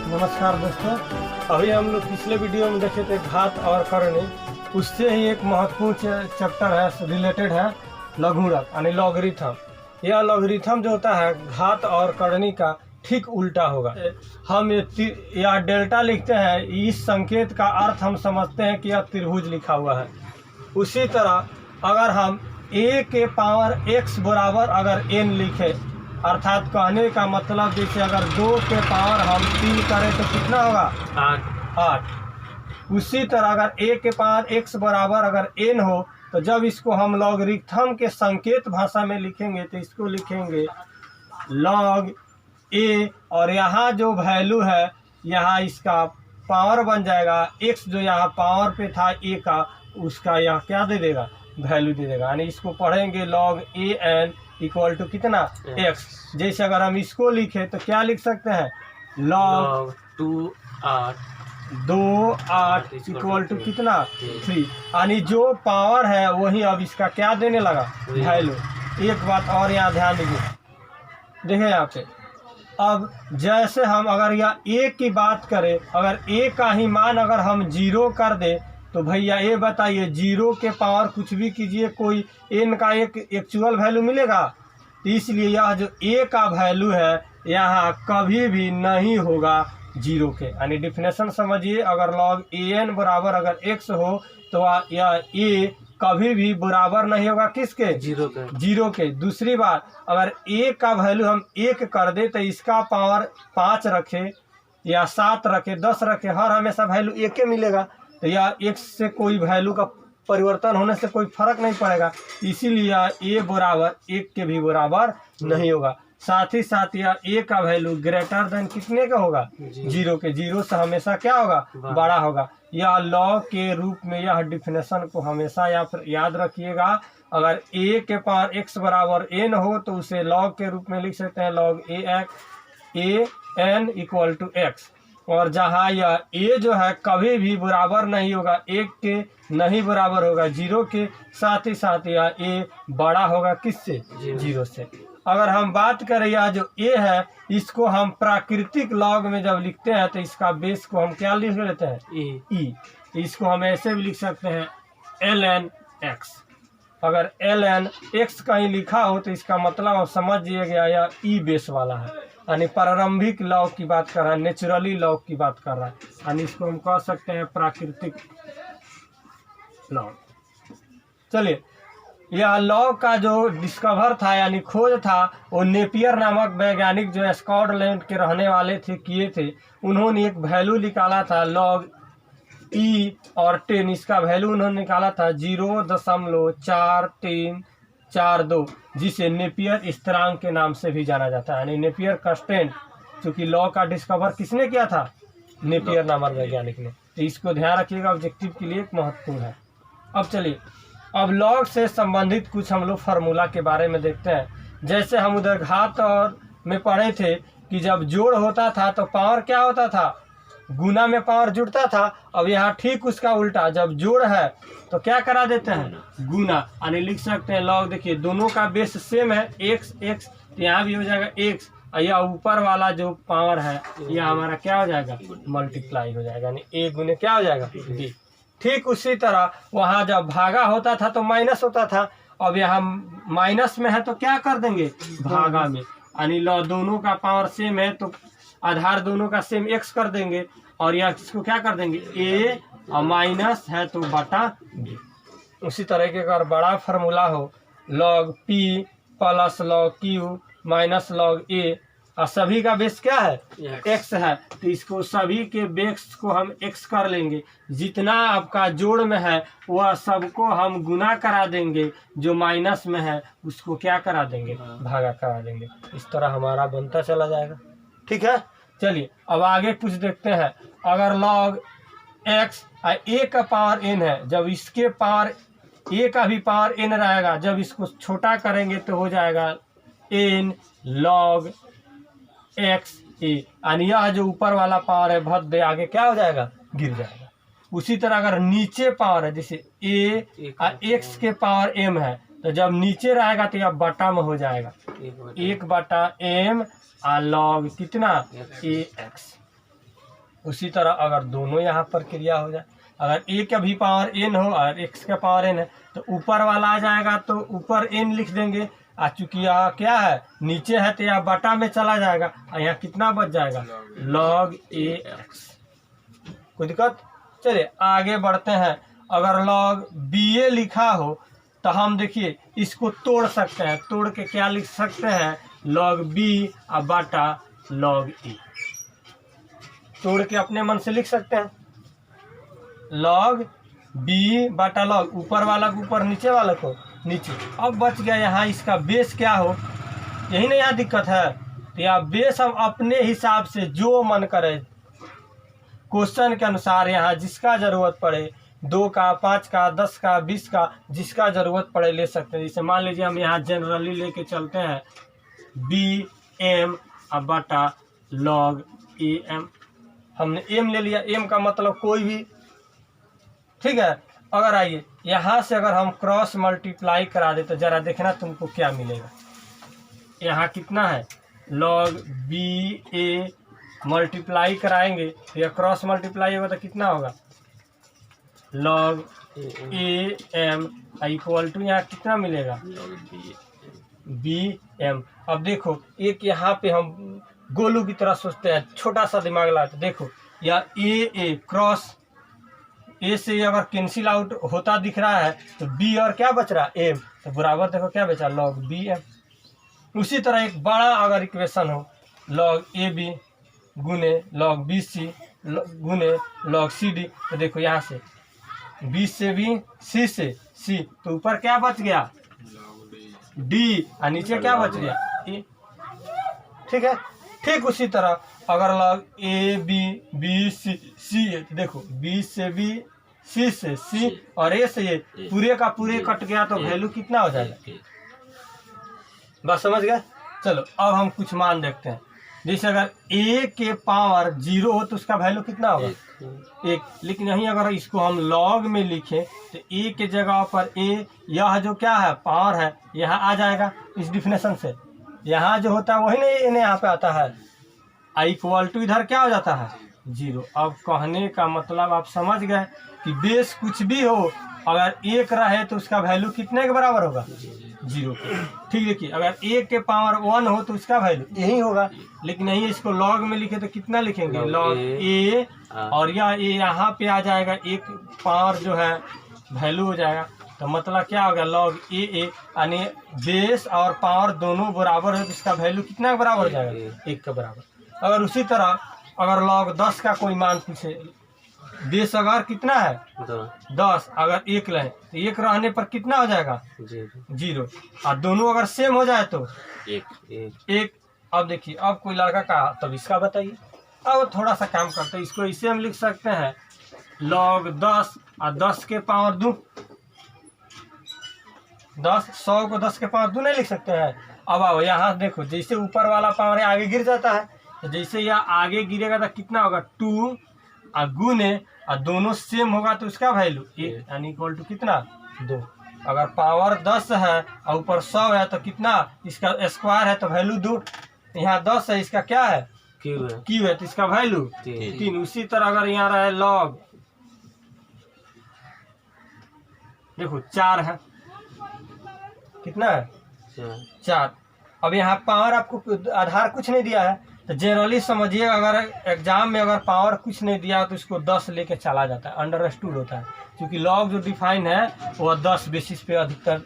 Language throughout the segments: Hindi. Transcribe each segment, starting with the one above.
नमस्कार दोस्तों, अभी हम लोग पिछले वीडियो में देखे थे घात और करनी। उससे ही एक महत्वपूर्ण चैप्टर है, रिलेटेड है लघुगणक यानी लॉगरिथम। यह लॉगरिथम जो होता है घात और करनी का ठीक उल्टा होगा। हम यह डेल्टा लिखते हैं, इस संकेत का अर्थ हम समझते हैं कि यह त्रिभुज लिखा हुआ है। उसी तरह अगर हम a के पावर x बराबर अगर n लिखे, अर्थात कहने का मतलब जैसे अगर 2 के पावर हम 3 करें तो कितना होगा 8। उसी तरह अगर a के पावर x बराबर अगर n हो तो जब इसको हम लॉगरिथम के संकेत भाषा में लिखेंगे तो इसको लिखेंगे log a, और यहाँ जो वैल्यू है यहाँ इसका पावर बन जाएगा x, जो यहाँ पावर पे था a का, उसका यहाँ क्या दे देगा, वैल्यू दे देगा। यानी इसको पढ़ेंगे log a n equal to कितना x। जैसे अगर हम इसको लिखे तो क्या लिख सकते हैं log 2 8 इक्वल टू कितना 3। यानी जो पावर है वही अब इसका क्या देने लगा, वैल्यू। एक बात और यहाँ ध्यान दीजिए, देखिए यहाँ पे अब जैसे हम अगर यह a की बात करें, अगर a का ही मान अगर हम 0 कर दे तो भैया ये बताइए 0 के पावर कुछ भी कीजिए कोई n का एक एक्चुअल वैल्यू मिलेगा। तो इसलिए यह जो a का वैल्यू है यहाँ कभी भी नहीं होगा 0 के। यानी डिफिनेशन समझिए, अगर log an बराबर अगर x हो तो यह a कभी भी बराबर नहीं होगा किसके, 0 के। दूसरी बात, अगर a का वैल्यू हम 1 कर दे तो इसका पावर 5 रखे या 7 रखे 10 रखे, हर हमेशा वैल्यू 1 मिलेगा। तो यह x से कोई वैल्यू का परिवर्तन होने से कोई फर्क नहीं पड़ेगा, इसीलिए a बराबर 1 के भी बराबर नहीं होगा। साथ ही साथ यह a का वैल्यू ग्रेटर देन कितने का होगा, 0 के। 0 से हमेशा क्या होगा, बड़ा होगा। यह लॉग के रूप में यह डिफिनेशन को हमेशा याद रखिएगा। अगर a के पावर x बराबर n हो तो उसे लॉग के रूप में लिख सकते हैं log a n equal to x। और जहाँ यह a जो है कभी भी बराबर नहीं होगा 1 के, नहीं बराबर होगा 0 के। साथ ही साथ यह a बड़ा होगा किससे, 0 से। अगर हम बात करें यह जो a है इसको हम प्राकृतिक लॉग में जब लिखते हैं तो इसका बेस को हम क्या लिख लेते हैं, e। इसको हम ऐसे भी लिख सकते हैं ln x। अगर ln x कहीं लिखा हो तो इसका मतलब आप समझिएगा यह e बेस वाला है, यानी प्रारंभिक लॉग की बात कर रहा है, नेचुरली लॉग की बात कर रहा है। यानी इसको हम कह सकते हैं प्राकृतिक लॉग। चलिए, यह लॉग का जो डिस्कवर था यानी खोज था वो नेपियर नामक वैज्ञानिक जो स्कॉटलैंड के रहने वाले थे किए थे। उन्होंने एक वैल्यू निकाला था log e और 10, इसका वैल्यू उन्होंने निकाला था 0.4342, जिसे नेपियर स्थिरांक के नाम से भी जाना जाता है, यानी नेपियर कांस्टेंट। क्योंकि लॉ का डिस्कवर किसने किया था, नेपियर नामक वैज्ञानिक ने। तो इसको ध्यान रखिएगा, ऑब्जेक्टिव के लिए महत्वपूर्ण है। अब चलिए, अब लॉग से संबंधित कुछ हम लोग फार्मूला के बारे में देखते हैं। जैसे हम उधर घात और में पढ़े थे कि जब जोड़ होता था तो पावर क्या होता था, गुना में पावर जुड़ता था। अब यहाँ ठीक उसका उल्टा, जब जोड़ है तो क्या करा देते हैं, गुना। यानी लिख सकते हैं लॉग, देखिए दोनों का बेस सेम है x, तो यहाँ भी हो जाएगा x, और यह ऊपर वाला जो पावर है यह हमारा क्या हो जाएगा, मल्टीप्लाई हो जाएगा, यानी a गुने क्या हो जाएगा, b। ठीक उसी तरह वहाँ जब भागा होता था तो माइनस होता था। अब यहाँ माइनस में है तो क्या कर देंगे, भागा में। यानी दोनों का पावर सेम है तो आधार दोनों का सेम x कर देंगे, और यह इसको क्या कर देंगे, a, और माइनस है तो बटा b। उसी तरह के अगर बड़ा फार्मूला हो log p plus log q minus log a, और सभी का बेस क्या है, x है, तो इसको सभी के बेस को हम x कर लेंगे। जितना आपका जोड़ में है वह सबको हम गुना करा देंगे, जो माइनस में है उसको क्या करा देंगे, भागा करा देंगे। इस तरह हमारा बनता चला जाएगा। ठीक है, चलिए अब आगे कुछ देखते हैं। अगर log x a का पावर n है, जब इसके पावर a का भी पावर n रहेगा, जब इसको छोटा करेंगे तो हो जाएगा n log x a। यानी यह जो ऊपर वाला पावर है भद दे आगे क्या हो जाएगा, गिर जाएगा। उसी तरह अगर नीचे पावर है, जैसे a और x के पावर m है, तो जब नीचे रहेगा तो यह बटा में हो जाएगा 1/m और log कितना ax। उसी तरह अगर दोनों यहाँ पर क्रिया हो जाए, अगर a का भी पावर n हो और x का पावर n है तो ऊपर वाला आ जाएगा तो ऊपर n लिख देंगे, और चूंकि यहाँ क्या है नीचे है तो यहाँ बटा में चला जाएगा और यहाँ कितना बच जाएगा log ax। कोई दिक्कत? चलिए आगे बढ़ते हैं। अगर log ba लिखा हो तो हम देखिए इसको तोड़ सकते हैं, तोड़ के क्या लिख सकते हैं log b और बटा log a, तोड़ के अपने मन से लिख सकते हैं log b बटा log ऊपर वाला को ऊपर, नीचे वाला को नीचे। अब बच गया यहाँ इसका बेस क्या हो, यही ना यहाँ दिक्कत है। तो यहाँ बेस हम अपने हिसाब से जो मन करे क्वेश्चन के अनुसार यहाँ जिसका ज़रूरत पड़े 2 का 5 का 10 का 20 का जिसका ज़रूरत पड़े ले सकते हैं। जैसे मान लीजिए हम यहाँ जनरली लेके चलते हैं बी एम अब बटा log ए एम, हमने एम ले लिया, एम का मतलब कोई भी, ठीक है। अगर आइए यहाँ से अगर हम क्रॉस मल्टीप्लाई करा दे तो ज़रा देखना तुमको क्या मिलेगा। यहाँ कितना है log बी ए मल्टीप्लाई कराएंगे तो यह क्रॉस मल्टीप्लाई होगा तो कितना होगा log A M equal to यहाँ कितना मिलेगा बी एम। अब देखो एक यहाँ पे हम गोलू की तरह सोचते हैं, छोटा सा दिमाग लाते, देखो या ए क्रॉस ए से अगर कैंसिल आउट होता दिख रहा है तो बी और क्या बच रहा है एम, तो बराबर देखो क्या बचा log बी एम। उसी तरह एक बड़ा अगर इक्वेशन हो log ए बी गुने log बी सी गुने log सी डी, तो देखो यहाँ से बी से बी सी से सी, तो ऊपर क्या बच गया डी और नीचे क्या बच गया ए, ठीक है। ठीक उसी तरह अगर log A B B C C है तो देखो बी से बी सी से सी और ए से ए, पूरे का पूरे कट गया तो वैल्यू कितना हो जाएगा, बस समझ गए। चलो अब हम कुछ मान देखते हैं। जैसे अगर a के पावर 0 हो तो उसका वैल्यू कितना होगा 1, लेकिन यहीं अगर इसको हम log में लिखें तो a के जगह पर a यह जो क्या है पावर है यहाँ आ जाएगा इस डिफिनेशन से, यहाँ जो होता है वही नहीं यहाँ पे आता है, आई इक्वल टू इधर क्या हो जाता है 0। अब कहने का मतलब आप समझ गए कि बेस कुछ भी हो अगर 1 रहे तो उसका वैल्यू कितने के बराबर होगा 0 के। ठीक देखिए अगर a के पावर 1 हो तो उसका वैल्यू यही होगा, लेकिन यही इसको log में लिखे तो कितना लिखेंगे log a और यह a यहाँ पे आ जाएगा, एक पावर जो है वैल्यू हो जाएगा, तो मतलब क्या होगा log ए यानी बेस और पावर दोनों बराबर है तो इसका वैल्यू कितना बराबर हो जाएगा 1 के बराबर। अगर उसी तरह अगर log 10 का कोई मान पूछे, बेस अगर कितना है 10, अगर 1 लें तो 1 रहने पर कितना हो जाएगा 0, और दोनों अगर सेम हो जाए तो 1। अब देखिए अब कोई लड़का का तब इसका बताइए। अब थोड़ा सा काम करते हैं, इसको इसे हम लिख सकते हैं log 10 और 10 के पावर 2, 100 को 10 के पावर 2 नहीं लिख सकते हैं। अब आओ यहाँ देखो जैसे ऊपर वाला पावर आगे गिर जाता है तो जैसे यह आगे गिरेगा तो कितना होगा 2 और गुने और दोनों सेम होगा तो उसका वैल्यू 1 यानी इक्वल टू कितना 2। अगर पावर 10 है और ऊपर 100 है तो कितना इसका स्क्वायर है तो वैल्यू 2, यहाँ 10 है इसका क्या है क्यू है तो इसका वैल्यू 3। उसी तरह अगर यहाँ रहे log देखो 4 है, कितना है 4। अब यहाँ पावर आपको आधार कुछ नहीं दिया है तो जनरली समझिए अगर एग्जाम में अगर पावर कुछ नहीं दिया तो इसको 10 लेके चला जाता है, अंडरस्टूड होता है, क्योंकि log जो डिफाइन है वो 10 बेसिस पे अधिकतर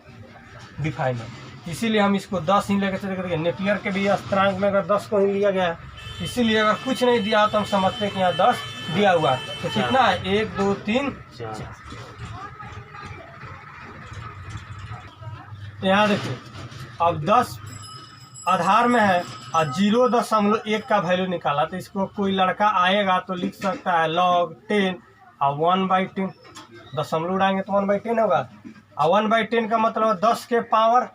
डिफाइन है, इसीलिए हम इसको 10 ही लेकर चले करके। नेपियर के भी स्थिरांक में अगर 10 को ही लिया गया है, इसीलिए अगर कुछ नहीं दिया तो हम समझते हैं कि यहाँ 10 दिया हुआ है, तो कितना है 1 2 3 4। यहाँ देखिए अब 10 आधार में है और 0.1 का वैल्यू निकाला, तो इसको कोई लड़का आएगा तो लिख सकता है log 10 और 1/10, दशमलव उड़ाएंगे तो 1/10 होगा, और 1/10 का मतलब 10 के पावर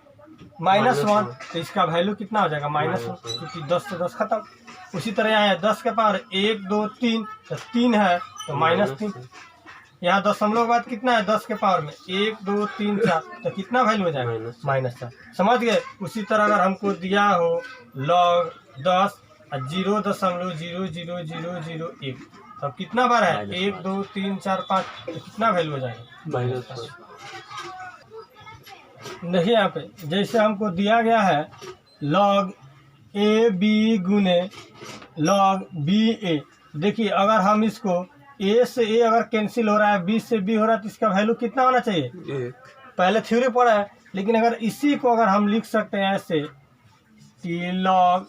-1, तो इसका वैल्यू कितना हो जाएगा -1, क्योंकि 10 से 10 खत्म। उसी तरह यहाँ है 10 के पावर 1 2 3 तो 3 है तो -3, यहाँ दशमलव के बाद कितना है 10 के पावर में 1 2 3 4 तो कितना वैल्यू हो जाएगा -4, समझ गए। उसी तरह अगर हमको दिया हो log 10 0.00001 अब कितना बार है 1 2 3 4 5, तो कितना वैल्यू हो जाएगा -4। देखिए यहाँ पे जैसे हमको दिया गया है log ए बी गुने log बी ए। देखिए अगर हम इसको ए से ए अगर कैंसिल हो रहा है, बी से बी हो रहा है, तो इसका वैल्यू कितना होना चाहिए 1। पहले थ्योरी पढ़ा है। लेकिन अगर इसी को अगर हम लिख सकते हैं ऐसे कि log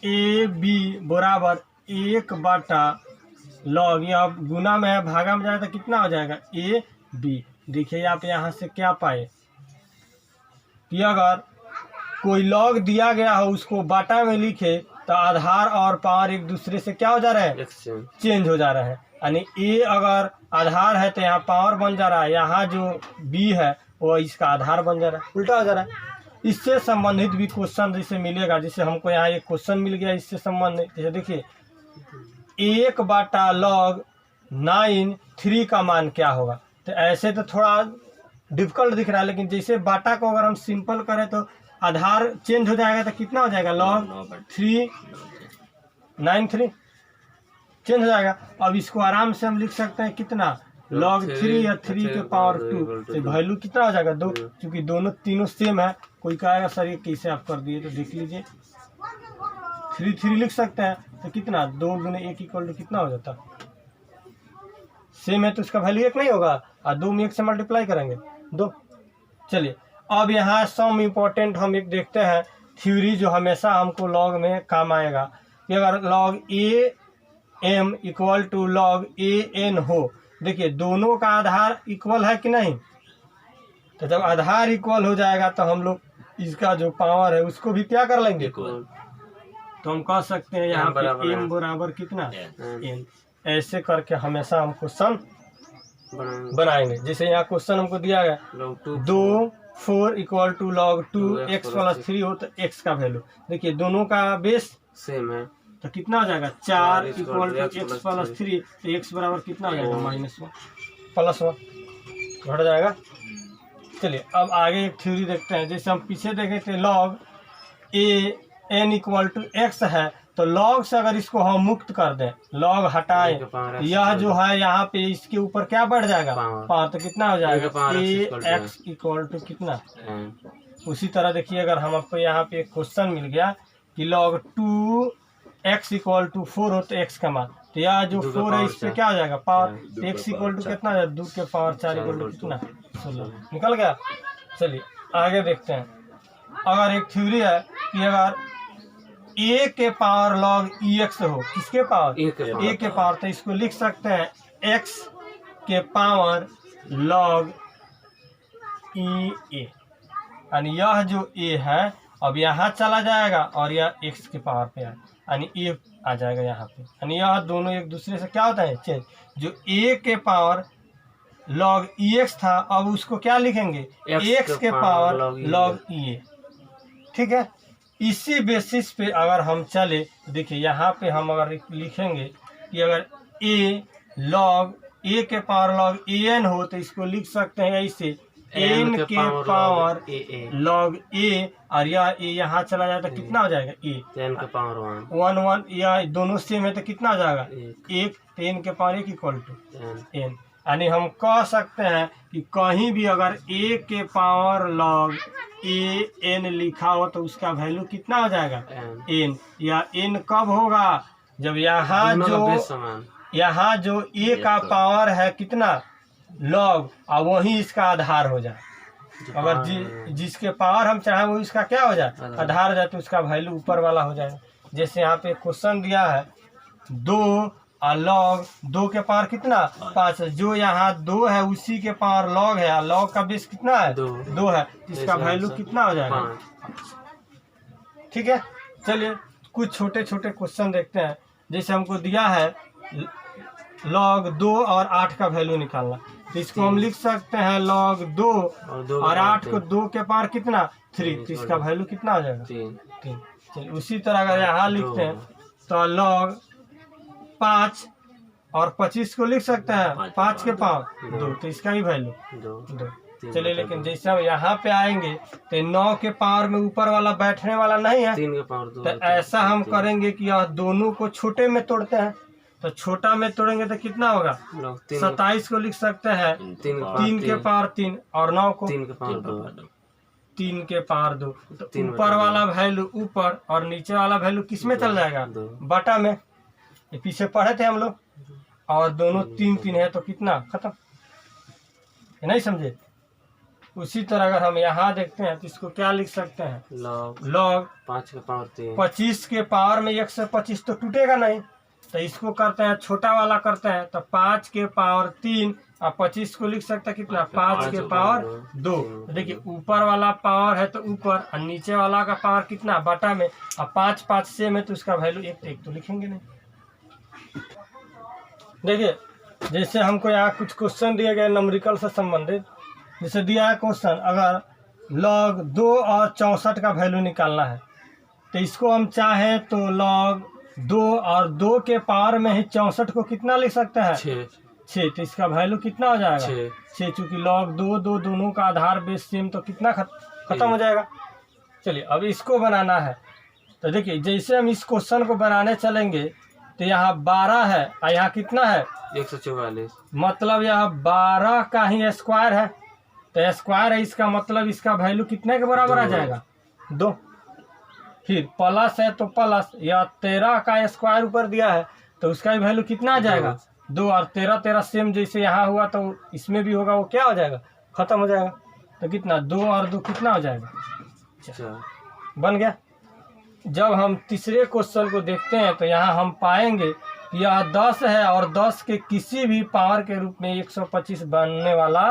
ए बी बराबर 1/log, ये अब गुना में है भागा में जाएगा तो कितना हो जाएगा ए बी। देखिए आप यहाँ से क्या पाए कि अगर कोई log दिया गया हो उसको बाटा में लिखे तो आधार और पावर एक दूसरे से क्या हो जा रहा है चेंज हो जा रहा है। यानी ए अगर आधार है तो यहाँ पावर बन जा रहा है, यहाँ जो बी है वो इसका आधार बन जा रहा है, उल्टा हो जा रहा है। इससे संबंधित भी क्वेश्चन जैसे मिलेगा, जैसे हमको यहाँ एक क्वेश्चन मिल गया इससे संबंधित, जैसे देखिए 1/log 9 3 का मान क्या होगा। तो ऐसे तो थोड़ा डिफिकल्ट दिख रहा है, लेकिन जैसे बाटा को अगर हम सिंपल करें तो आधार चेंज हो जाएगा तो कितना हो जाएगा log 3 9 3 चेंज हो जाएगा। अब इसको आराम से हम लिख सकते हैं कितना log 3 या 3 के पावर 2, तो वैल्यू कितना हो जाएगा 2, क्योंकि दोनों तीनों सेम है। कोई कहेगा सर ये कैसे आप कर दिए, तो देख लीजिए 3 3 लिख सकते हैं तो कितना 2 गुने 1 इक्वल टू कितना हो जाता, सेम है तो उसका वैल्यू 1 नहीं होगा, और 2 में 1 से मल्टीप्लाई करेंगे 2। चलिए अब यहाँ सम इम्पोर्टेंट हम एक देखते हैं थ्योरी जो हमेशा हमको लॉग में काम आएगा कि अगर log A M equal to log A N हो। देखिए दोनों का आधार इक्वल है कि नहीं, तो जब आधार इक्वल हो जाएगा तो हम लोग इसका जो पावर है उसको भी क्या कर लेंगे, तो हम कह सकते हैं यहाँ पे एम बराबर कितना एन। ऐसे करके हमेशा हम क्वेश्चन बनाएंगे। जैसे यहाँ क्वेश्चन हमको दिया गया 2 4 इक्वल टू log 2 x + 3 हो तो x का वैल्यू, देखिए दोनों का बेस सेम है तो कितना हो जाएगा 4 इक्वल टू x + 3, तो x बराबर कितना हो जाएगा -1 +1 घट जाएगा। चलिए अब आगे एक थ्योरी देखते हैं। जैसे हम पीछे देखे थे log A N equal to X है, तो log से अगर इसको हम मुक्त कर दें, log हटाएं, यह जो है यहाँ पे इसके ऊपर क्या बढ़ जाएगा पावर, तो कितना हो जाएगा ए एक्स इक्वल टू कितना। उसी तरह देखिए अगर हम आपको यहाँ पे एक क्वेश्चन मिल गया कि log 2x इक्वल टू 4 हो तो x का मान, तो यह जो 4 है इस पे क्या हो जाएगा पावर, x इक्वल टू कितना है 2 के पावर 4 इक्वल टू कितना 16 निकल गया। चलिए आगे देखते हैं। अगर एक थ्योरी है कि अगर a के पावर log ex हो, किसके पावर a के पावर, तो इसको लिख सकते हैं x के पावर log e a, यानी यह जो a है अब यहाँ चला जाएगा और यह x के पावर पे है, यानी a आ जाएगा यहाँ पे, यानी यह दोनों एक दूसरे से क्या होता है चेंज। जो a के पावर log ex था अब उसको क्या लिखेंगे x के पावर log e a, ठीक है। इसी बेसिस पे अगर हम चले, देखिए यहाँ पे हम अगर लिखेंगे कि अगर a log a के पावर log an हो तो इसको लिख सकते हैं ऐसे n के पावर log a, और यह a यहाँ चला जाए तो कितना हो जाएगा a n के पावर 1 या दोनों सेम है तो कितना हो जाएगा 1, तो n के पावर 1 इक्वल टू n। यानी हम कह सकते हैं कि कहीं भी अगर a के पावर log a n लिखा हो तो उसका वैल्यू कितना हो जाएगा n, या n कब होगा जब यहाँ जो a का पावर है कितना log और वही इसका आधार हो जाए। अगर जिसके पावर हम चाहें वो इसका क्या हो जाए आधार हो जाए तो उसका वैल्यू ऊपर वाला हो जाएगा। जैसे यहाँ पे क्वेश्चन दिया है 2 और log 2 के पावर कितना 5 है, जो यहाँ 2 है उसी के पावर log है, और log का बेस कितना है 2 है, इसका वैल्यू कितना हो जाएगा, ठीक है। चलिए कुछ छोटे छोटे क्वेश्चन देखते हैं। जैसे हमको दिया है log 2 और 8 का वैल्यू निकालना, तो इसको हम लिख सकते हैं log 2 और 8 को 2 के पावर कितना 3, तो इसका वैल्यू कितना हो जाएगा 3। चलिए उसी तरह अगर यहाँ लिखते हैं तो log 5 और 25 को लिख सकते हैं 5 के पावर 2, तो इसका भी वैल्यू 2। चलिए लेकिन जैसे हम यहाँ पे आएंगे तो 9 के पावर में ऊपर वाला बैठने वाला नहीं है, तो ऐसा हम करेंगे कि यह दोनों को छोटे में तोड़ते हैं। तो छोटा में तोड़ेंगे तो कितना होगा? 27 को लिख सकते हैं 3 के पावर 3 और 9 को 3 के पावर 2। तो ऊपर वाला वैल्यू ऊपर और नीचे वाला वैल्यू किस में चल जाएगा? बटा में। ये पीछे पढ़े थे हम लोग, और दोनों 3 है तो कितना? खत्म। नहीं समझे? उसी तरह अगर हम यहाँ देखते हैं तो इसको क्या लिख सकते हैं? लॉग 5 के पावर 3। 25 के पावर में 1 से 25 तो टूटेगा नहीं, तो इसको करते हैं छोटा वाला करते हैं, तो 5 के पावर 3 और 25 को लिख सकते हैं कितना? 5 के पावर 2। देखिए ऊपर वाला पावर है तो ऊपर, और नीचे वाला का पावर कितना? बटा में। और 5 5 सेम है तो उसका वैल्यू 1 तो लिखेंगे नहीं। देखिए जैसे हमको यहाँ कुछ क्वेश्चन दिए गए न्यूमेरिकल से संबंधित, जैसे दिया है क्वेश्चन, अगर log 2 और 64 का वैल्यू निकालना है, तो इसको हम चाहें तो log 2 और 2 के पावर में ही 64 को कितना लिख सकते हैं? 6। तो इसका वैल्यू कितना हो जाएगा? 6। चूँकि log 2 दोनों का आधार बेस सेम, तो कितना खत्म हो जाएगा। चलिए अब इसको बनाना है, तो देखिए जैसे हम इस क्वेश्चन को बनाने चलेंगे तो यहाँ 12 है और यहाँ कितना है? 144। मतलब यह 12 का ही स्क्वायर है, तो स्क्वायर है, इसका मतलब इसका वैल्यू कितने के बराबर आ जाएगा? 2। फिर प्लस है तो प्लस, या 13 का स्क्वायर ऊपर दिया है तो उसका भी वैल्यू कितना आ जाएगा? 2। और 13 सेम जैसे यहाँ हुआ तो इसमें भी होगा, वो क्या हो जाएगा? खत्म हो जाएगा। तो कितना? 2 और 2 कितना हो जाएगा? बन गया। जब हम तीसरे क्वेश्चन को देखते हैं तो यहाँ हम पाएंगे कि यह 10 है और 10 के किसी भी पावर के रूप में 125 बनने वाला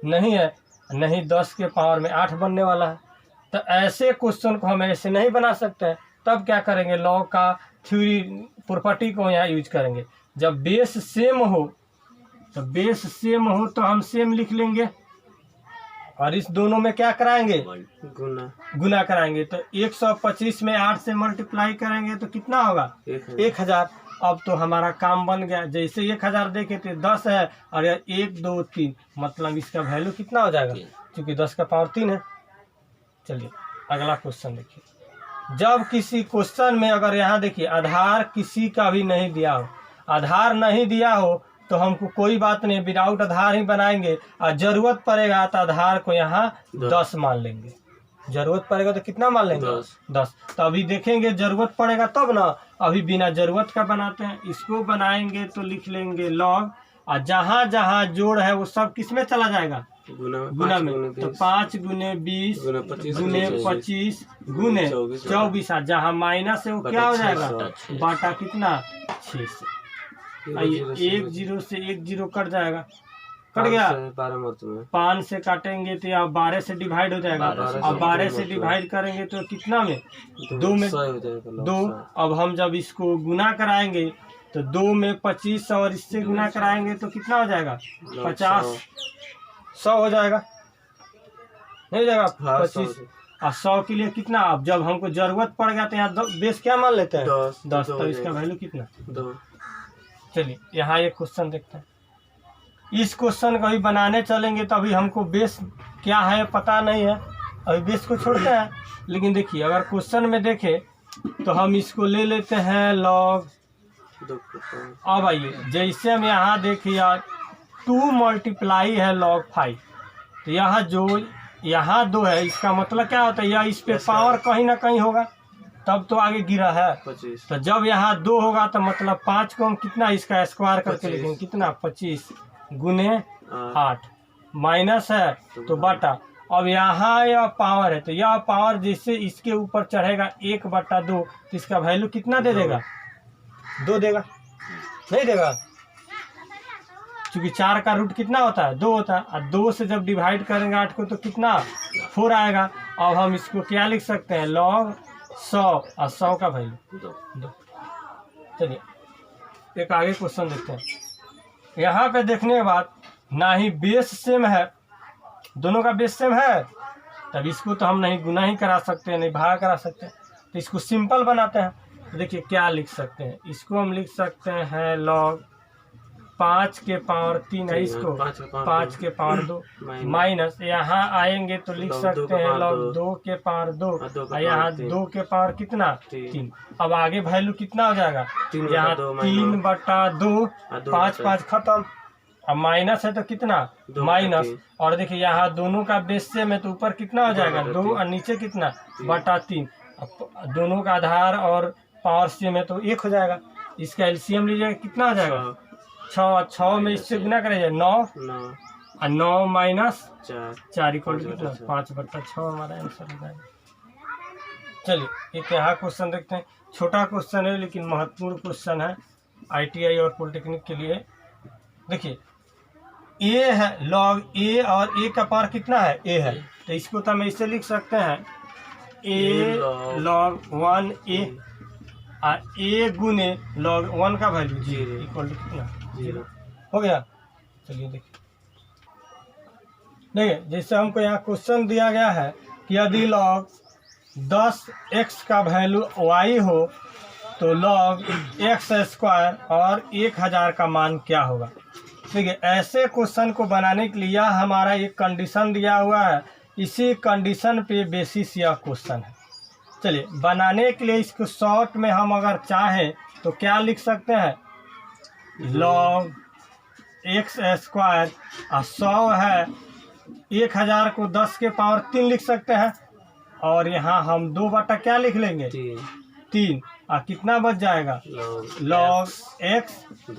नहीं है, नहीं 10 के पावर में 8 बनने वाला है। तो ऐसे क्वेश्चन को हम ऐसे नहीं बना सकते हैं। तब क्या करेंगे? लॉ का थ्योरी प्रॉपर्टी को यहाँ यूज करेंगे। जब बेस सेम हो, तो बेस सेम हो तो हम सेम लिख लेंगे, और इस दोनों में क्या कराएंगे? गुना कराएंगे। तो 125 में 8 से मल्टीप्लाई करेंगे तो कितना होगा? 1000। अब तो हमारा काम बन गया। जैसे 1000 देखे थे 10 है और 1 2 3, मतलब इसका वैल्यू कितना हो जाएगा? क्योंकि 10 का पावर 3 है। चलिए अगला क्वेश्चन देखिए। जब किसी क्वेश्चन में अगर यहाँ देखिए आधार किसी का भी नहीं दिया हो, आधार नहीं दिया हो तो हमको कोई बात नहीं, विदाउट आधार ही बनाएंगे, और जरूरत पड़ेगा तो आधार को यहाँ 10 मान लेंगे। जरूरत पड़ेगा तो कितना मान लेंगे? 10। तो अभी देखेंगे जरूरत पड़ेगा तब ना, अभी बिना जरूरत का बनाते हैं। इसको बनाएंगे तो लिख लेंगे log, और जहाँ जहाँ जोड़ है वो सब किस में चला जाएगा? गुना में। तो 5 गुने 20 गुने 25 गुने 24, जहाँ माइनस है वो क्या हो जाएगा? बाटा कितना? 6 से। आइए 1 0 से 1 0 कट जाएगा, कट गया। 5 से काटेंगे तो यहाँ 12 से डिवाइड हो जाएगा, अब 12 से डिवाइड करेंगे तो कितना में? 2 में 2। अब हम जब इसको गुना कराएंगे तो 2 में 25 और इससे गुना कराएंगे तो कितना हो जाएगा? 50। 100 हो जाएगा, नहीं हो जाएगा? 25 और 100 के लिए कितना? अब जब हमको जरूरत पड़ गया तो यहाँ बेस क्या मान लेते हैं? 10। तो इसका वैल्यू कितना? 2। चलिए यहाँ एक क्वेश्चन देखते हैं। इस क्वेश्चन को अभी बनाने चलेंगे तो अभी हमको बेस क्या है पता नहीं है, अभी बेस को छोड़ते हैं। लेकिन देखिए अगर क्वेश्चन में देखें तो हम इसको ले लेते हैं log। अब आइए जैसे हम यहाँ देखिए 2 मल्टीप्लाई है log 5, तो यहाँ जो यहाँ 2 है, इसका मतलब क्या होता है? यह इस पे पावर कहीं ना कहीं होगा, तब तो आगे गिरा है 25। तो जब यहाँ 2 होगा तो मतलब 5 को हम कितना इसका स्क्वायर करके लिखेंगे? कितना? 25 गुने 8, माइनस है तो बटा। अब यहाँ यह पावर है तो यह पावर जैसे इसके ऊपर चढ़ेगा 1/2, तो इसका वैल्यू कितना दे देगा? 2 देगा, नहीं देगा? क्योंकि 4 का रूट कितना होता है? 2 होता है, और 2 से जब डिवाइड करेंगे 8 को तो कितना? 4 आएगा। अब हम इसको क्या लिख सकते हैं? log 100 और 100 का वैल्यू 2। चलिए एक आगे क्वेश्चन देखते हैं। यहाँ पे देखने के बाद ना ही बेस सेम है, दोनों का बेस सेम है, तब इसको तो हम नहीं गुना ही करा सकते, नहीं भाग करा सकते, तो इसको सिंपल बनाते हैं। तो देखिए क्या लिख सकते हैं, इसको हम लिख सकते हैं log 5 के पावर 3 है इसको 5 के पावर 2 माइनस यहाँ आएंगे तो लिख सकते हैं लॉग 2 के पावर 2 और यहाँ 2 के पावर कितना 3। अब आगे वैल्यू कितना हो जाएगा यहाँ 3/2 5 5 खत्म। अब माइनस है तो कितना माइनस, और देखिए यहाँ दोनों का बेस सेम है तो ऊपर कितना हो जाएगा 2 और नीचे कितना बटा 3। अब दोनों का आधार और पावर सेम है तो 1 हो जाएगा। इसका एलसीएम लीजिएगा कितना हो जाएगा 6 में इससे गुना करेंगे 9 और 9 माइनस 4 इक्वल टू कितना 5/6 हमारा आंसर हो जाएगा। चलिए एक यहाँ क्वेश्चन देखते हैं, छोटा क्वेश्चन है लेकिन महत्वपूर्ण क्वेश्चन है आईटीआई और पॉलिटेक्निक के लिए। देखिए ए है लॉग ए और ए का पावर कितना है ए है, तो इसको तो हम ऐसे लिख सकते हैं ए लॉग 1 ए और ए गुने लॉग 1 का वैल्यू 0 इक्वल टू कितना 0 हो गया। चलिए देखिए जैसे हमको यहाँ क्वेश्चन दिया गया है कि यदि लॉग 10x का वैल्यू y हो तो लॉग x² और 1000 का मान क्या होगा। देखिए ऐसे क्वेश्चन को बनाने के लिए यह हमारा एक कंडीशन दिया हुआ है, इसी कंडीशन पे बेसिस यह क्वेश्चन है। चलिए बनाने के लिए इसको शॉर्ट में हम अगर चाहें तो क्या लिख सकते हैं लॉग x² और 100 है 1000 को 10 के पावर 3 लिख सकते हैं, और यहाँ हम 2 बटा क्या लिख लेंगे 3 और कितना बच जाएगा लॉग x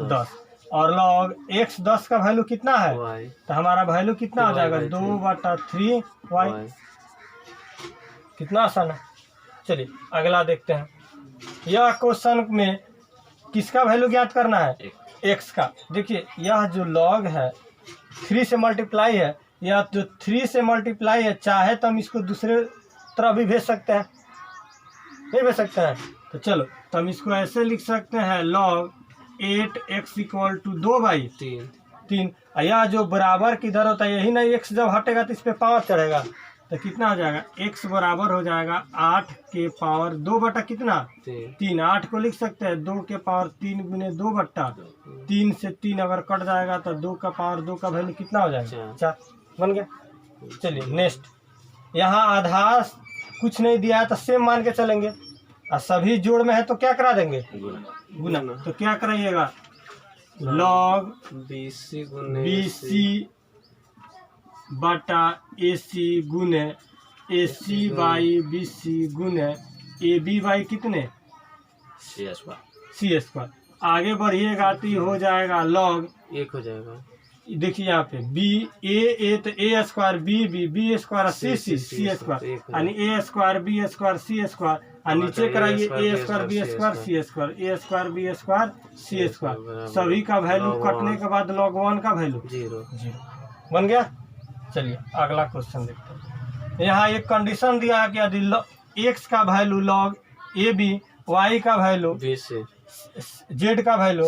10 और लॉग x 10 का वैल्यू कितना है तो हमारा वैल्यू कितना हो जाएगा 2/3y। कितना आसान है। चलिए अगला देखते हैं, यह क्वेश्चन में किसका वैल्यू ज्ञात करना है x का। देखिए यह जो लॉग है 3 से मल्टीप्लाई है, यह जो 3 से मल्टीप्लाई है चाहे तो हम इसको दूसरे तरफ भी भेज सकते हैं, नहीं भेज सकते हैं तो चलो तो हम इसको ऐसे लिख सकते हैं लॉग 8x इक्वल टू 2/3। यह जो बराबर किधर होता है यही ना, x जब हटेगा तो इस पर पावर चढ़ेगा तो कितना हो जाएगा x बराबर हो जाएगा 8 के पावर 2 बटा कितना 3। 8 को लिख सकते हैं 2 के पावर 3 गुने 2 बट्टा 3 से 3 अगर कट जाएगा तो 2 का पावर 2 का वैल्यू कितना हो जाएगा 4 बन गया। चलिए नेक्स्ट, यहाँ आधार कुछ नहीं दिया है तो सेम मान के चलेंगे, और सभी जोड़ में है तो क्या करा देंगे गुना। तो क्या कराइएगा लॉग BC बटा AC गुने AC बाई BC गुने AB बाई कितने C²। आगे बढ़िएगा तो हो जाएगा लॉग 1 हो जाएगा। देखिए यहाँ पे A तो A² B² C² यानी A² B² C² और नीचे कराइए A² B² C² C² सभी का वैल्यू कटने के बाद लॉग 1 का वैल्यू 0 बन गया। चलिए अगला क्वेश्चन देखते हैं, यहाँ एक कंडीशन दिया है कि यदि x का वैल्यू लॉग AB y का वैल्यू z का वैल्यू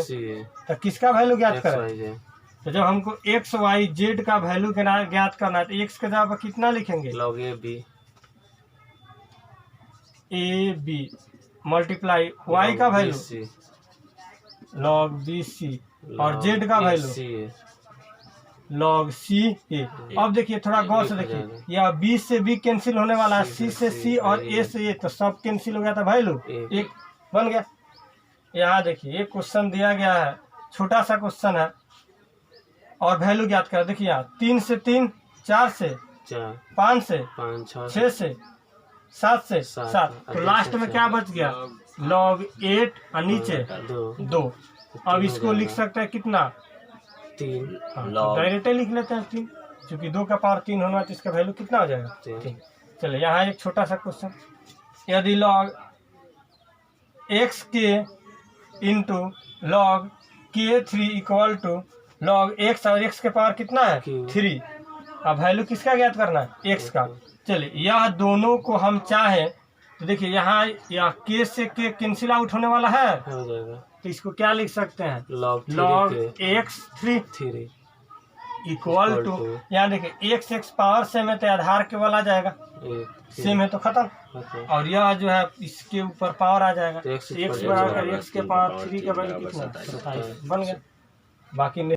तो किसका वैल्यू ज्ञात करें। तो जब हमको x y z का वैल्यू ज्ञात करना है तो x के जगह कितना लिखेंगे लॉग AB मल्टीप्लाई y का वैल्यू लॉग BC और z का वैल्यू लॉग CA। अब देखिए थोड़ा गौर से देखिए, यह B से B कैंसिल होने वाला है, C से C और A से A तो सब कैंसिल हो गया था वैल्यू 1 बन गया। यहाँ देखिए एक क्वेश्चन दिया गया है, छोटा सा क्वेश्चन है और वैल्यू ज्ञात कर। देखिए यहाँ 3 से 3 4 से 5 से 6 से 7 से 7 तो लास्ट में क्या बच गया लॉग 8 और नीचे 2। अब इसको लिख सकते हैं कितना 3 डायरेक्ट लिख लेते हैं 3 क्योंकि 2 का पावर 3 होना तो इसका वैल्यू कितना हो जाएगा 3। चलिए यहाँ एक छोटा सा क्वेश्चन, यदि लॉग x के into log k3 equal to log x और x के पावर कितना है 3, अब वैल्यू किसका ज्ञात करना है x का। चलिए यह दोनों को हम चाहें तो देखिए यहाँ यह k से k कैंसिल आउट होने वाला है हो जाएगा, तो इसको क्या लिख सकते हैं लॉग x3 इक्वल टू, यहाँ देखिए x पावर सेम है तो आधार केवल आ जाएगा सेम है तो खत्म, और यह जो है इसके ऊपर पावर आ जाएगा x बराबर x के पावर 3 का वैल्यू कितना 27 बन गया। बाकी